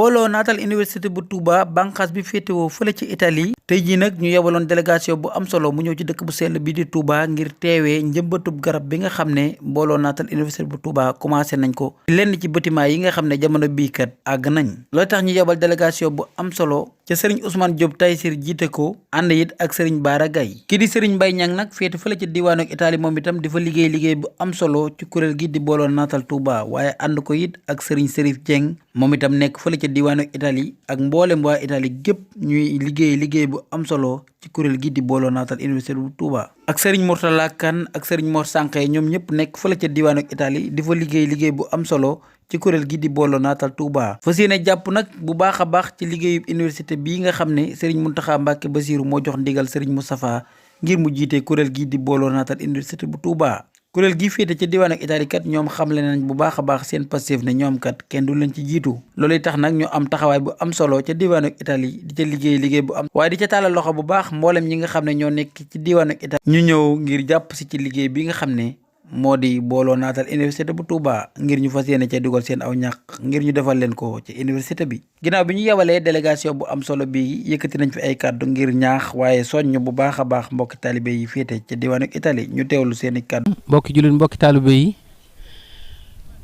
booloo naatal université bu Touba bànqaas bi féetewoo fële ci Italie tey jii nag ñu yebaloon délégation bu am solo mu ñëw ci dëkk bu sell bi di Touba ngir teewee njëmbatub garab bi nga xam ne booloo naatal université bu Touba commencé nañ ko lenn ci bâtiment yi nga xam ne jamono bii kat àgg nañ looy tax ñu yebal délégation bu am solo ca Serigne Ousmane Diop Taysir jiite ko ànd it ak Serigne Bara Gaye kii di Serigne Mbaye Niang nag féete fële ci diwaanu Italie moom itam di fa liggéey bu am solo ci kuréel gi di booloo naatal Touba waaye ànd ko it ak Serigne Serif Dieng moom itam nekk fële ca diwaanu Italie ak mboolem waa Italie gépp ñuy liggéey bu am solo ci kuréel gi di booloo naatal université bu Touba ak Serigne Mourtala Kane ak Serigne Mor Sànqe ñoom ñëpp nekk fële ca diwaanu Italie di fa liggéey bu am solo ci kuréel gi di booloo naatal Touba fas yéene jàpp nag bu baax a baax ci liggéeyub université bii nga xam ne Serigne Mountakha Mbacké Bassirou moo jox ndigal Serigne Moustapha ngir mu jiite kuréel gi di booloo naatal université bu Touba kuréel gi féete ca diwaan ak Italie kat ñoom xamle nañ bu baax a baax seen passif ne ñoom kat kenn du leen ci jiitu looluy tax nag ñu am taxawaay bu am solo ca diwaan ak Italie di ca liggéey bu am waaye di ca tàllal loxo bu baax mboolem ñi nga xam ne ñoo nekk ci diwaan ak Italie ñu ñëw ngir jàpp si ci liggéey bi nga xam ne moo di booloo naatal université bu Touba ngir ñu fas yéene ca dugal seen aw ñàq ngir ñu defal leen ko ci université bi ginnaaw bi ñu yebalee délégation bu am solo bi yëkkati nañ fi ay kàddu ngir ñaax waaye soññ bu baax a baax mbokki taalibe yi féete ca diwaanu Italie ñu teewlu seen i kàddu. mbokki jullit mbokki taalibe yi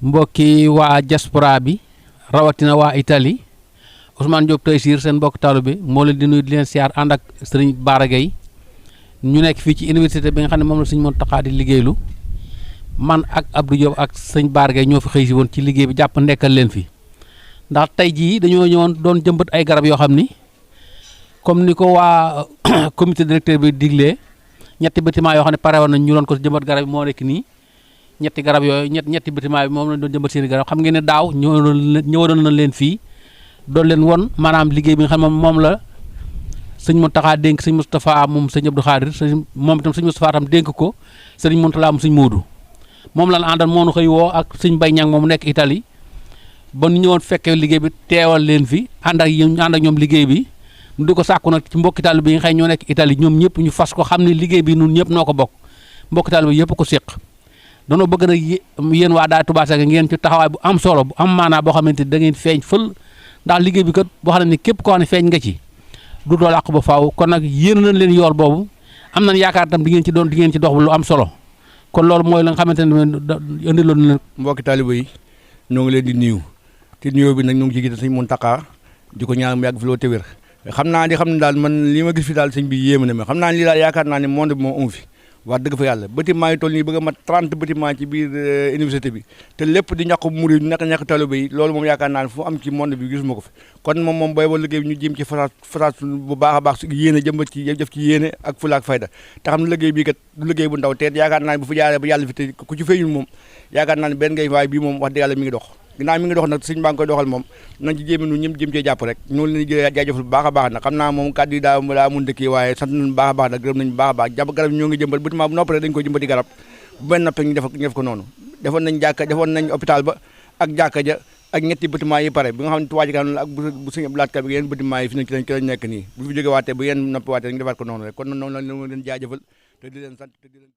mbokki waa diaspora bi rawatina waa Italie Ousmane Diop Taysir seen mbokki taalibe moo leen di nuyu di leen siyaar ànd ak Serigne Bara Gaye ñu nekk fii ci université bi nga xam ne moom la Serigne Mountakha di liggéeylu man ak Abdou Diop ak sëñ Bara Gaye ñoo fi xëy si woon ci liggéey bi jàpp nekkal leen fi ndax tey jii dañoo ñëwoon doon jëmbat ay garab yoo xam ni comme ni ko waa comité directeur bi diglee ñetti bâtiment yoo xam ne pare woon nañ ñu doon ko jëmbat garab yi moo nekk nii ñetti garab yooyu ñetti bâtiment bi moom lañ doon jëmbat seen i garab xam ngeen ne daaw ñëwoon nañ leen fii doon leen won maanaam liggéey bi nga xam ne moom la sëñ Mountakha dénk sëñ Moustapha moom sëñ Abdou Khadir moom itam sëñ Moustapha tam dénk ko sëñ Mountakha moom sëñ Modou moom lan àndal moo nu xëy woo ak sëñ Mbaye Niang moom nekk Italie ba ñu ñëwoon fekkee liggéey bi teewal leen fi ànd ak ñoom liggéey bi ñu di ko sàkku nag ci mbokki taalibe bi nga xëy ñoo nekk Italie ñoom ñëpp ñu fas ko xam ne liggéey bi ñun ñëpp noo ko bokk mbokki taalibe bi yëpp ko séq danoo bëgg nag yéen waa daal Touba Ca ngeen ci taxawaay bu am solo bu am maanaa boo xamante ni da ngeen feeñ fël ndax liggéey bi kat boo xam ne ni képp koo xam ne feeñ nga ci du dool àq ba faaw kon nag yéen nañ leen yool boobu am nañ yaakaar tam di ngeen ci dox lu am solo kon loolu mooy la nga xamante ne indi loolu la. mbokki taaliba yi ñoo ngi leen di nuyu te nuyoo bi nag ñoo ngi ci gis sëñ Mountakha di ko ñaan mu yàgg fi loo te wér xam ne daal man li ma gis fi daal sëñ bi yéeme na ma xam naa ne lii daal yaakaar naa ne monde bi moom amu fi wax dëgg fa yàlla bâtiment yi toll nii bëgg a mat 30 bâtiment ci biir université bi te lépp di ñàkk murid ñàkk taaliba yi loolu moom yaakaar naa ne fu am ci monde bi gisuma ko fi kon moom booy ba liggéey bi ñu jéem ci fasaat bu baax a baax su yéene jëmbat ci def ci yéene ak fula ak fayda te xam ne liggéey bii kat du liggéey bu ndaw te yaakaar naa ne bu fa jaaree ba yàlla fi te ku ci feeñul moom yaakaar naa ne benn ngay waaye bii moom wax dëgg yàlla mi ngi dox ginnaaw mi ngi dox nag sëñ baa ngi koy doxal moom nañ ci jéem nu ñëm jëm cee jàpp rek ñoonu leen jaajëfal bu baax a baax nag xam naa moom kàddu yi daa mun dëkk waaye sant nañ baax a baax nag gërëm nañ baax a baax jàpp garab ñoo ngi jëmbal bâtiment bu noppare dañ ko jëmbati garab bu benn noppee ñu def ko noonu defoon nañ hôpital ba ak jàkka ja ak ñetti bâtiment yi pare bi nga xam ne Touba Ca Kanam ak bu sëñ Abdou Lahad bi yeneen bâtiment yi fi ci lañ nekk nii bu fi jóge waatee bu yeneen noppi waatee dañu defaat ko noonu rek kon noonu la leen jaajëfal te di leen sant